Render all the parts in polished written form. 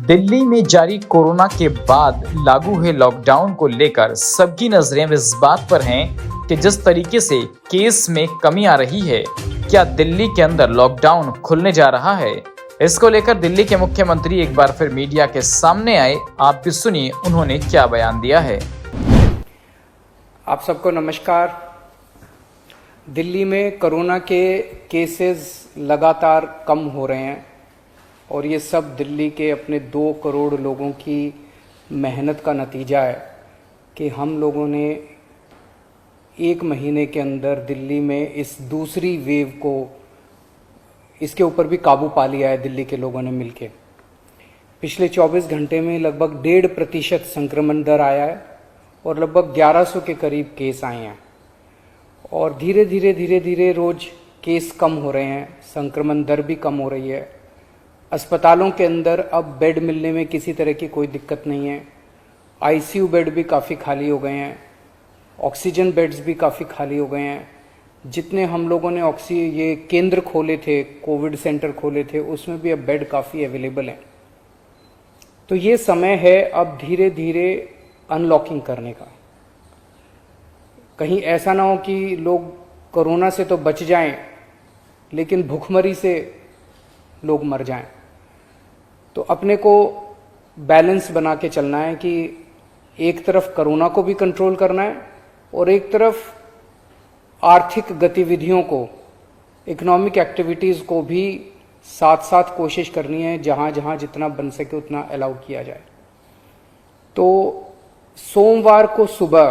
दिल्ली में जारी कोरोना के बाद लागू हुए लॉकडाउन को लेकर सबकी नजरें इस बात पर हैं कि जिस तरीके से केस में कमी आ रही है, क्या दिल्ली के अंदर लॉकडाउन खुलने जा रहा है। इसको लेकर दिल्ली के मुख्यमंत्री एक बार फिर मीडिया के सामने आए। आप भी सुनिए उन्होंने क्या बयान दिया है। आप सबको नमस्कार। दिल्ली में कोरोना के केसेस लगातार कम हो रहे हैं और ये सब दिल्ली के अपने 2 करोड़ लोगों की मेहनत का नतीजा है कि हम लोगों ने 1 महीने के अंदर दिल्ली में इस दूसरी वेव को, इसके ऊपर भी काबू पा लिया है दिल्ली के लोगों ने मिलके। पिछले 24 घंटे में लगभग 1.5% संक्रमण दर आया है और लगभग 1100 के करीब केस आए हैं और धीरे धीरे रोज केस कम हो रहे हैं, संक्रमण दर भी कम हो रही है। अस्पतालों के अंदर अब बेड मिलने में किसी तरह की कोई दिक्कत नहीं है। आईसीयू बेड भी काफ़ी खाली हो गए हैं, ऑक्सीजन बेड्स भी काफ़ी खाली हो गए हैं। जितने हम लोगों ने ये केंद्र खोले थे, कोविड सेंटर खोले थे, उसमें भी अब बेड काफ़ी अवेलेबल हैं। तो ये समय है अब धीरे धीरे अनलॉकिंग करने का। कहीं ऐसा ना हो कि लोग कोरोना से तो बच जाएं लेकिन भूखमरी से लोग मर जाएं। तो अपने को बैलेंस बना के चलना है कि एक तरफ कोरोना को भी कंट्रोल करना है और एक तरफ आर्थिक गतिविधियों को, इकोनॉमिक एक्टिविटीज़ को भी साथ साथ कोशिश करनी है, जहां जहां जितना बन सके उतना अलाउ किया जाए। तो सोमवार को सुबह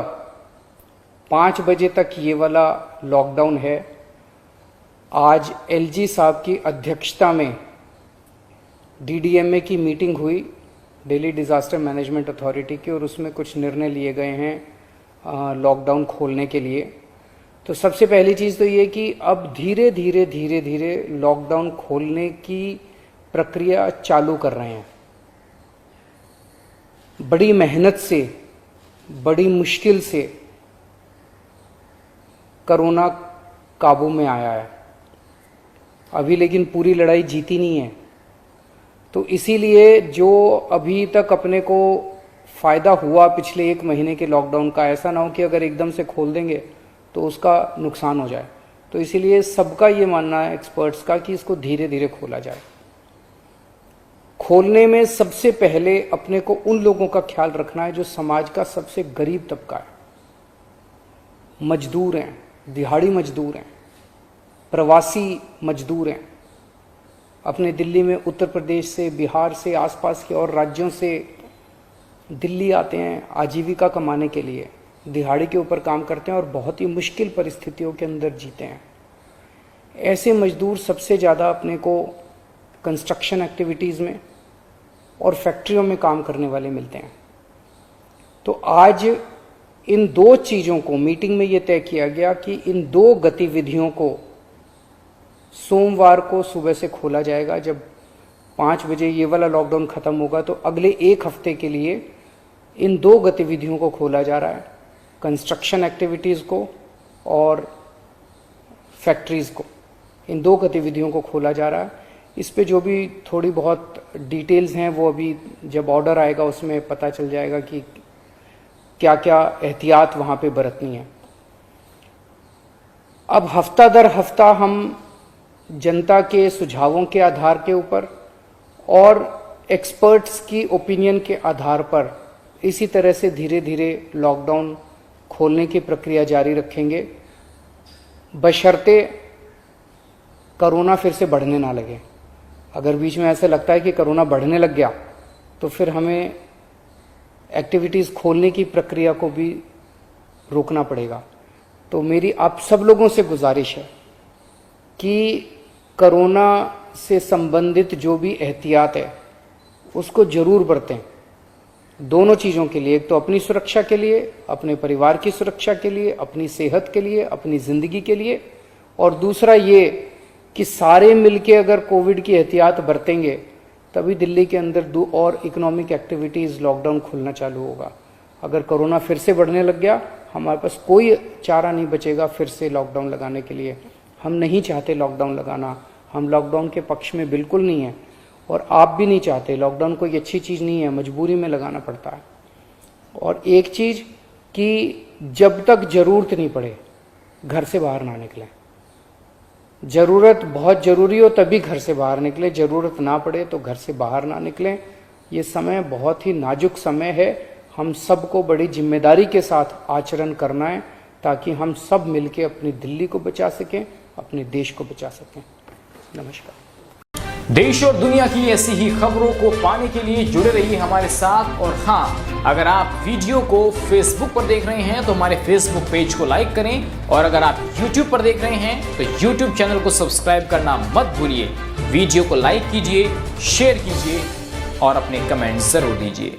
5 बजे तक ये वाला लॉकडाउन है। आज एलजी साहब की अध्यक्षता में डीडीएमए की मीटिंग हुई, दिल्ली डिज़ास्टर मैनेजमेंट अथॉरिटी की, और उसमें कुछ निर्णय लिए गए हैं लॉकडाउन खोलने के लिए। तो सबसे पहली चीज़ तो ये कि अब धीरे धीरे लॉकडाउन खोलने की प्रक्रिया चालू कर रहे हैं। बड़ी मेहनत से, बड़ी मुश्किल से कोरोना काबू में आया है अभी, लेकिन पूरी लड़ाई जीती नहीं है। तो इसीलिए जो अभी तक अपने को फ़ायदा हुआ पिछले 1 महीने के लॉकडाउन का, ऐसा ना हो कि अगर एकदम से खोल देंगे तो उसका नुकसान हो जाए। तो इसीलिए सबका ये मानना है, एक्सपर्ट्स का, कि इसको धीरे धीरे खोला जाए। खोलने में सबसे पहले अपने को उन लोगों का ख्याल रखना है जो समाज का सबसे गरीब तबका है। मजदूर हैं, दिहाड़ी मजदूर हैं, प्रवासी मजदूर हैं। अपने दिल्ली में उत्तर प्रदेश से, बिहार से, आसपास के और राज्यों से दिल्ली आते हैं आजीविका कमाने के लिए, दिहाड़ी के ऊपर काम करते हैं और बहुत ही मुश्किल परिस्थितियों के अंदर जीते हैं। ऐसे मजदूर सबसे ज़्यादा अपने को कंस्ट्रक्शन एक्टिविटीज़ में और फैक्ट्रियों में काम करने वाले मिलते हैं। तो आज इन 2 चीज़ों को मीटिंग में ये तय किया गया कि इन 2 गतिविधियों को सोमवार को सुबह से खोला जाएगा। जब 5 बजे ये वाला लॉकडाउन ख़त्म होगा तो अगले 1 हफ्ते के लिए इन 2 गतिविधियों को खोला जा रहा है, कंस्ट्रक्शन एक्टिविटीज़ को और फैक्ट्रीज़ को। इन 2 गतिविधियों को खोला जा रहा है। इस पे जो भी थोड़ी बहुत डिटेल्स हैं वो अभी जब ऑर्डर आएगा उसमें पता चल जाएगा कि क्या क्या एहतियात वहाँ पे बरतनी है। अब हफ्ता दर हफ्ता हम जनता के सुझावों के आधार के ऊपर और एक्सपर्ट्स की ओपिनियन के आधार पर इसी तरह से धीरे धीरे लॉकडाउन खोलने की प्रक्रिया जारी रखेंगे, बशर्ते कोरोना फिर से बढ़ने ना लगे। अगर बीच में ऐसा लगता है कि कोरोना बढ़ने लग गया तो फिर हमें एक्टिविटीज़ खोलने की प्रक्रिया को भी रोकना पड़ेगा। तो मेरी आप सब लोगों से गुजारिश है कि कोरोना से संबंधित जो भी एहतियात है उसको ज़रूर बरतें, दोनों चीज़ों के लिए। एक तो अपनी सुरक्षा के लिए, अपने परिवार की सुरक्षा के लिए, अपनी सेहत के लिए, अपनी ज़िंदगी के लिए, और दूसरा ये कि सारे मिलके अगर कोविड की एहतियात बरतेंगे तभी दिल्ली के अंदर 2 और इकोनॉमिक एक्टिविटीज़ लॉकडाउन खुलना चालू होगा। अगर कोरोना फिर से बढ़ने लग गया, हमारे पास कोई चारा नहीं बचेगा फिर से लॉकडाउन लगाने के लिए। हम नहीं चाहते लॉकडाउन लगाना, हम लॉकडाउन के पक्ष में बिल्कुल नहीं हैं। और आप भी नहीं चाहते। लॉकडाउन कोई अच्छी चीज़ नहीं है, मजबूरी में लगाना पड़ता है। और एक चीज़ कि जब तक ज़रूरत नहीं पड़े घर से बाहर ना निकलें। ज़रूरत बहुत ज़रूरी हो तभी घर से बाहर निकलें, ज़रूरत ना पड़े तो घर से बाहर ना निकलें। ये समय बहुत ही नाजुक समय है, हम सबको बड़ी जिम्मेदारी के साथ आचरण करना है ताकि हम सब मिलकर अपनी दिल्ली को बचा सकें, अपने देश को बचा सकें। नमस्कार। देश और दुनिया की ऐसी ही खबरों को पाने के लिए जुड़े रहिए हमारे साथ। और हाँ, अगर आप वीडियो को फेसबुक पर देख रहे हैं तो हमारे फेसबुक पेज को लाइक करें, और अगर आप यूट्यूब पर देख रहे हैं तो यूट्यूब चैनल को सब्सक्राइब करना मत भूलिए। वीडियो को लाइक कीजिए, शेयर कीजिए और अपने कमेंट जरूर दीजिए।